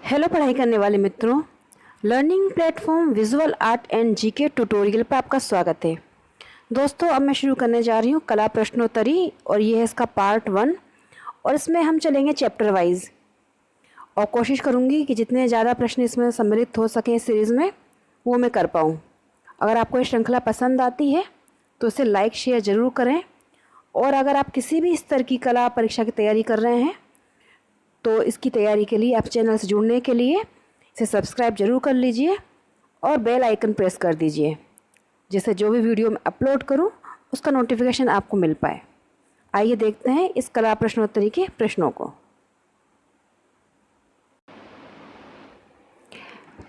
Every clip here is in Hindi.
हेलो पढ़ाई करने वाले मित्रों, learning platform visual art and GK tutorial पर आपका स्वागत है। दोस्तों, अब मैं शुरू करने जा रही हूँ कला प्रश्नोत्तरी और ये है इसका पार्ट 1 और इसमें हम चलेंगे चैप्टर वाइज और कोशिश करूँगी कि जितने ज़्यादा प्रश्न इसमें सम्मिलित हो सकें इस सीरीज़ में वो मैं कर पाऊँ। अगर आपको ये श्रृंखला पसंद आती है तो इसे लाइक शेयर ज़रूर करें और अगर आप किसी भी स्तर की कला परीक्षा की तैयारी कर रहे हैं तो इसकी तैयारी के लिए आप चैनल से जुड़ने के लिए इसे सब्सक्राइब जरूर कर लीजिए और बेल आइकन प्रेस कर दीजिए, जिससे जो भी वीडियो मैं अपलोड करूं उसका नोटिफिकेशन आपको मिल पाए। आइए देखते हैं इस कला प्रश्नोत्तरी के प्रश्नों को।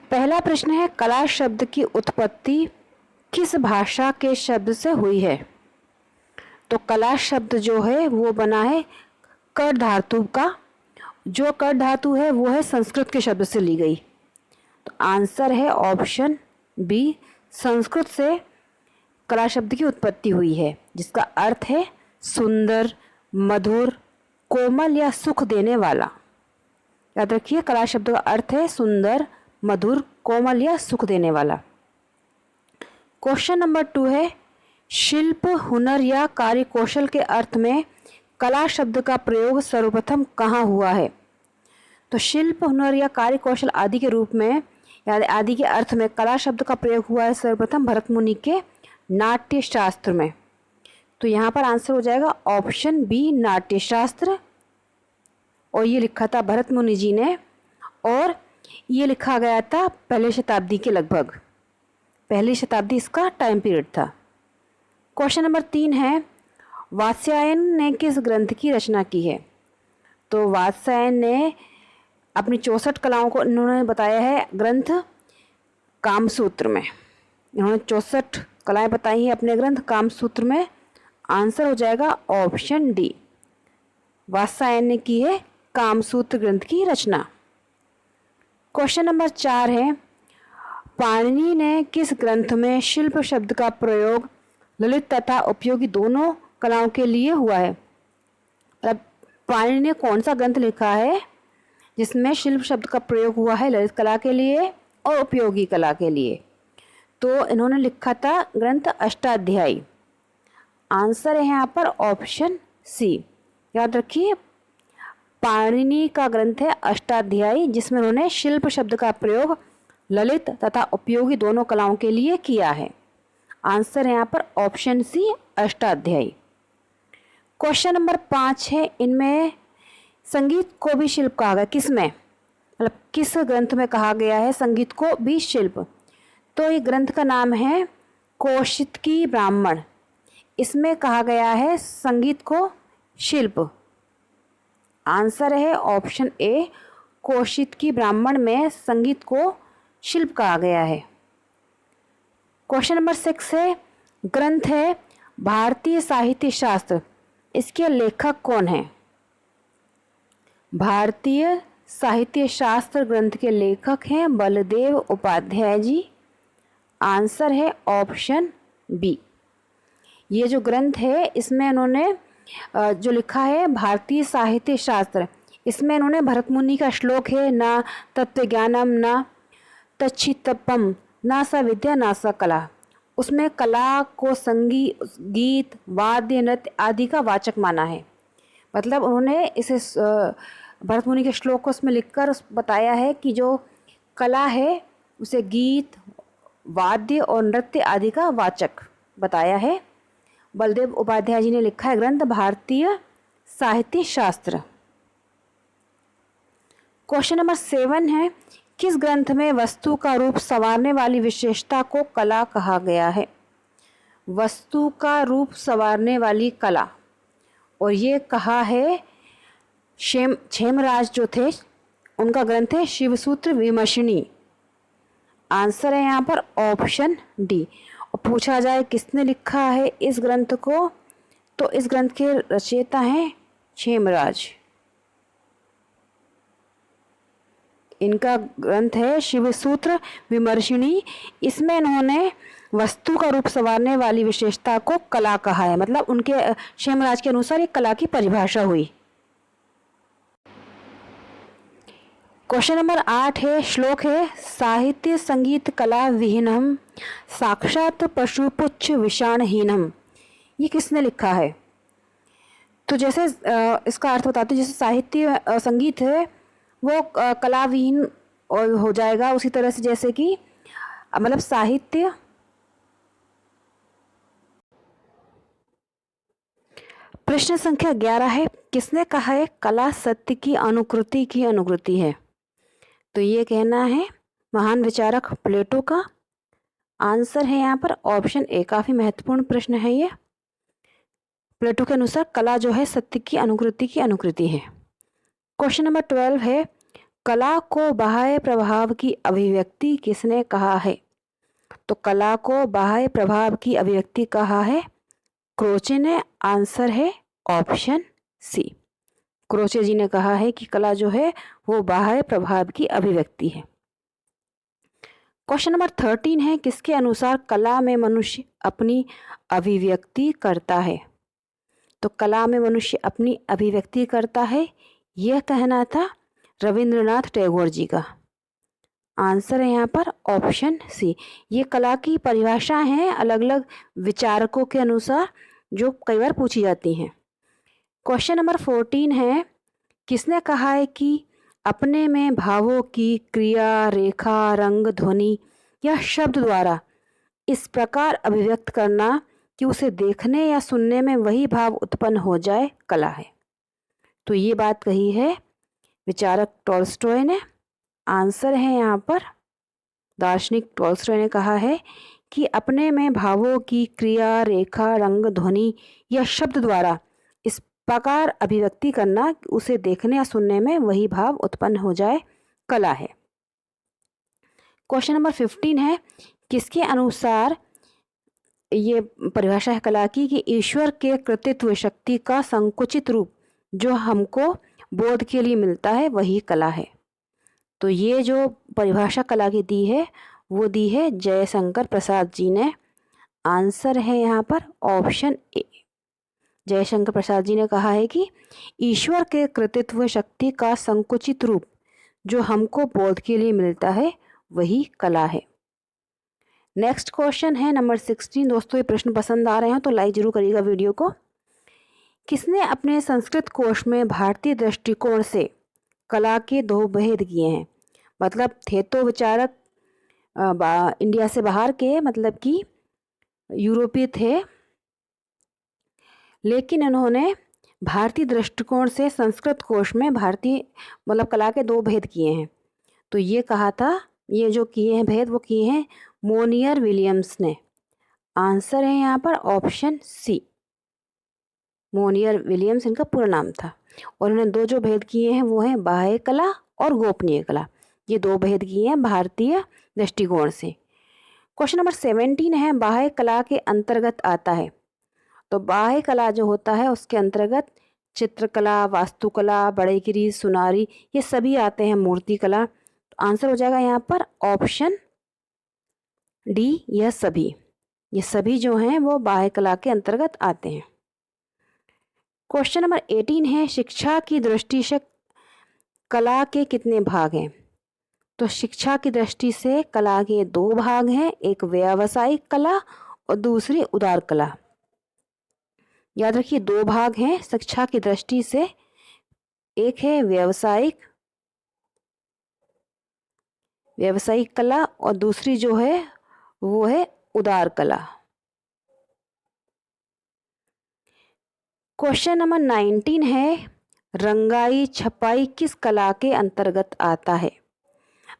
पहला प्रश्न है, कला शब्द की उत्पत्ति किस भाषा के शब्द से हुई है? तो कला शब्द जो है वो बना है कर धातु का। जो कर धातु है वो है संस्कृत के शब्द से ली गई। तो आंसर है ऑप्शन बी, संस्कृत से कला शब्द की उत्पत्ति हुई है, जिसका अर्थ है सुंदर, मधुर, कोमल या सुख देने वाला। याद रखिए, कला शब्द का अर्थ है सुंदर, मधुर, कोमल या सुख देने वाला। क्वेश्चन नंबर 2 है, शिल्प, हुनर या कार्य कौशल के अर्थ में कला शब्द का प्रयोग सर्वप्रथम कहाँ हुआ है? तो शिल्प, हुनर या कार्य कौशल आदि के रूप में या आदि के अर्थ में कला शब्द का प्रयोग हुआ है सर्वप्रथम भरत मुनि के नाट्य शास्त्र में। तो यहाँ पर आंसर हो जाएगा ऑप्शन बी, नाट्य शास्त्र। और ये लिखा था भरत मुनि जी ने और ये लिखा गया था पहली शताब्दी के लगभग, पहली शताब्दी इसका टाइम पीरियड था। क्वेश्चन नंबर 3 है, वात्स्यायन ने किस ग्रंथ की रचना की है? तो वात्स्यायन ने अपनी 64 कलाओं को इन्होंने बताया है ग्रंथ कामसूत्र में। इन्होंने 64 कलाएं बताई हैं अपने ग्रंथ कामसूत्र में। आंसर हो जाएगा ऑप्शन डी, वात्स्यायन ने की है कामसूत्र ग्रंथ की रचना। क्वेश्चन नंबर 4 है, पाणिनि ने किस ग्रंथ में शिल्प शब्द का प्रयोग ललित तथा उपयोगी दोनों कलाओं के लिए हुआ है? मतलब पाणिनि ने कौन सा ग्रंथ लिखा है जिसमें शिल्प शब्द का प्रयोग हुआ है ललित कला के लिए और उपयोगी कला के लिए? तो इन्होंने लिखा था ग्रंथ अष्टाध्यायी। आंसर है यहाँ पर ऑप्शन सी। याद रखिए, पाणिनि का ग्रंथ है अष्टाध्यायी, जिसमें उन्होंने शिल्प शब्द का प्रयोग ललित तथा उपयोगी दोनों कलाओं के लिए किया है। आंसर है यहाँ पर option C, Ashtadhyayi. Question number 5 है, इनमें संगीत को भी शिल्प कहा गया किसमें? मतलब किस ग्रंथ में कहा गया है संगीत को भी शिल्प? तो ये ग्रंथ का नाम है कौशिकी ब्राह्मण। इसमें कहा गया है संगीत को शिल्प। आंसर है ऑप्शन ए, कौशिकी ब्राह्मण में संगीत को शिल्प कहा गया है। क्वेश्चन नंबर 6 है, ग्रंथ है भारतीय साहित्य शास्त्र, इसके लेखक कौन है? भारतीय साहित्य शास्त्र ग्रंथ के लेखक हैं बलदेव उपाध्याय जी। आंसर है ऑप्शन बी। ये जो ग्रंथ है इसमें इन्होंने जो लिखा है भारतीय साहित्य शास्त्र, इसमें इन्होंने भरत मुनि का श्लोक है, ना तत्वज्ञानम ना तच्छितपम ना स विद्या ना स कला, उसमें कला को संगीत, गीत, वाद्य, नृत्य आदि का वाचक माना है। मतलब उन्होंने इसे भरत मुनि के श्लोक को उसमें लिखकर बताया है कि जो कला है उसे गीत, वाद्य और नृत्य आदि का वाचक बताया है। बलदेव उपाध्याय जी ने लिखा है ग्रंथ भारतीय साहित्य शास्त्र। क्वेश्चन नंबर 7 है, किस ग्रंथ में वस्तु का रूप संवारने वाली विशेषता को कला कहा गया है? वस्तु का रूप संवारने वाली कला, और ये कहा है क्षेमराज जो थे उनका ग्रंथ है शिवसूत्र विमर्शिनी। आंसर है यहाँ पर ऑप्शन डी। और पूछा जाए किसने लिखा है इस ग्रंथ को, तो इस ग्रंथ के रचयिता हैं क्षेमराज। इनका ग्रंथ है शिवसूत्र विमर्शिनी। इसमें इन्होंने वस्तु का रूप संवारने वाली विशेषता को कला कहा है। मतलब उनके क्षेमराज के अनुसार एक कला की परिभाषा हुई। क्वेश्चन नंबर 8 है, श्लोक है, साहित्य संगीत कला विहीनम साक्षात पशुपुच्छ विषाणहीनम। ये किसने लिखा है? तो जैसे इसका अर्थ बताते हैं, जैसे साहित्य संगीत है वो कला विहीन और हो जाएगा, उसी तरह से जैसे कि मतलब साहित्य प्रश्न संख्या 11 है, किसने कहा है कला सत्य की अनुकृति है? तो ये कहना है महान विचारक प्लेटो का। आंसर है यहाँ पर ऑप्शन ए। काफी महत्वपूर्ण प्रश्न है ये। प्लेटो के अनुसार कला जो है सत्य की अनुकृति है। क्वेश्चन नंबर 12 है, कला को बाह्य प्रभाव की अभिव्यक्ति किसने कहा है? तो कला को बाह्य प्रभाव की अभिव्यक्ति कहा है क्रोचे ने। आंसर है ऑप्शन सी। क्रोचे जी ने कहा है कि कला जो है वो बाह्य प्रभाव की अभिव्यक्ति है। क्वेश्चन नंबर 13 है, किसके अनुसार कला में मनुष्य अपनी अभिव्यक्ति करता है? तो कला में मनुष्य अपनी अभिव्यक्ति करता है, यह कहना था रविंद्रनाथ टैगोर जी का। आंसर है यहाँ पर ऑप्शन सी। ये कला की परिभाषा है अलग अलग विचारकों के अनुसार, जो कई बार पूछी जाती हैं। क्वेश्चन नंबर 14 है, किसने कहा है कि अपने में भावों की क्रिया, रेखा, रंग, ध्वनि या शब्द द्वारा इस प्रकार अभिव्यक्त करना कि उसे देखने या सुनने में वही भाव उत्पन्न हो जाए कला है? तो ये बात कही है विचारक टॉल्स्टॉय ने। आंसर है यहाँ पर दार्शनिक टॉल्स्टॉय ने कहा है कि अपने में भावों की क्रिया, रेखा, रंग, ध्वनि या शब्द द्वारा इस प्रकार अभिव्यक्ति करना उसे देखने या सुनने में वही भाव उत्पन्न हो जाए कला है। क्वेश्चन नंबर 15 है, किसके अनुसार ये परिभाषा है कला की कि ईश्वर के कृतित्व शक्ति का संकुचित रूप जो हमको बोध के लिए मिलता है वही कला है? तो ये जो परिभाषा कला की दी है वो दी है जयशंकर प्रसाद जी ने। आंसर है यहाँ पर ऑप्शन ए। जयशंकर प्रसाद जी ने कहा है कि ईश्वर के कृतित्व शक्ति का संकुचित रूप जो हमको बोध के लिए मिलता है वही कला है। नेक्स्ट क्वेश्चन है नंबर 16। दोस्तों ये प्रश्न पसंद आ रहे हैं तो लाइक जरूर करिएगा वीडियो को। किसने अपने संस्कृत कोश में भारतीय दृष्टिकोण से कला के दो भेद किए हैं? मतलब थे तो विचारक इंडिया से बाहर के, मतलब कि यूरोपीय थे, लेकिन इन्होंने भारतीय दृष्टिकोण से संस्कृत कोश में भारतीय मतलब कला के दो भेद किए हैं। तो ये कहा था, ये जो किए हैं भेद वो किए हैं मोनियर विलियम्स ने। आंसर है यहाँ पर ऑप्शन सी। मोनियर विलियम्स इनका पूरा नाम था और इन्होंने दो जो भेद किए हैं वो हैं बाह्य कला और गोपनीय कला। ये दो भेद किए हैं भारतीय दृष्टिकोण से। क्वेश्चन नंबर 17 है, बाह्य कला के अंतर्गत आता है? तो बाह्य कला जो होता है उसके अंतर्गत चित्रकला, वास्तुकला, बढ़ईगिरी, सुनारी ये सभी आते हैं, मूर्ति कला। तो आंसर हो जाएगा यहाँ पर ऑप्शन डी। यह सभी, ये सभी जो हैं वो बाह्य कला के अंतर्गत आते हैं। क्वेश्चन नंबर 18 है, शिक्षा की दृष्टि से कला के कितने भाग हैं? तो शिक्षा की दृष्टि से कला के दो भाग हैं, एक व्यावसायिक कला और दूसरी उदार कला। याद रखिए दो भाग हैं शिक्षा की दृष्टि से, एक है व्यावसायिक कला और दूसरी जो है वो है उदार कला। क्वेश्चन नंबर 19 है, रंगाई छपाई किस कला के अंतर्गत आता है?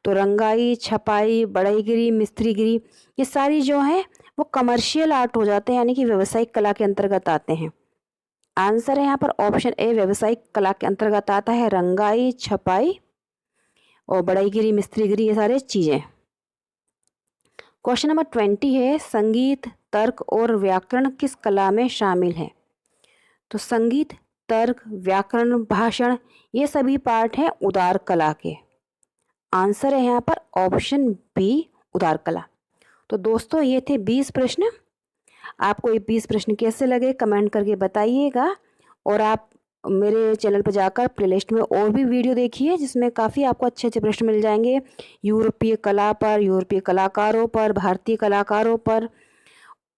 तो रंगाई, छपाई, बढ़ईगिरी, मिस्त्रीगिरी ये सारी जो हैं वो कमर्शियल आर्ट हो जाते हैं, यानी कि व्यावसायिक कला के अंतर्गत आते हैं। आंसर है यहाँ पर ऑप्शन ए, व्यावसायिक कला के अंतर्गत आता है रंगाई, छपाई और बढ़ईगिरी, मिस्त्रीगिरी ये सारे चीज़ें। क्वेश्चन नंबर 20 है, संगीत, तर्क और व्याकरण किस कला में शामिल है? तो संगीत, तर्क, व्याकरण, भाषण ये सभी पार्ट हैं उदार कला के। आंसर है यहाँ पर ऑप्शन बी, उदार कला। तो दोस्तों ये थे 20 प्रश्न। आपको ये 20 प्रश्न कैसे लगे कमेंट करके बताइएगा। और आप मेरे चैनल पर जाकर प्लेलिस्ट में और भी वीडियो देखिए, जिसमें काफ़ी आपको अच्छे अच्छे प्रश्न मिल जाएंगे यूरोपीय कला पर, यूरोपीय कलाकारों पर, भारतीय कलाकारों पर,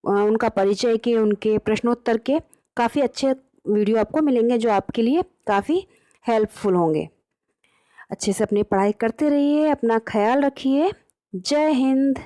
उनका परिचय के, उनके प्रश्नोत्तर के काफ़ी अच्छे वीडियो आपको मिलेंगे जो आपके लिए काफ़ी हेल्पफुल होंगे। अच्छे से अपनी पढ़ाई करते रहिए, अपना ख्याल रखिए। जय हिंद।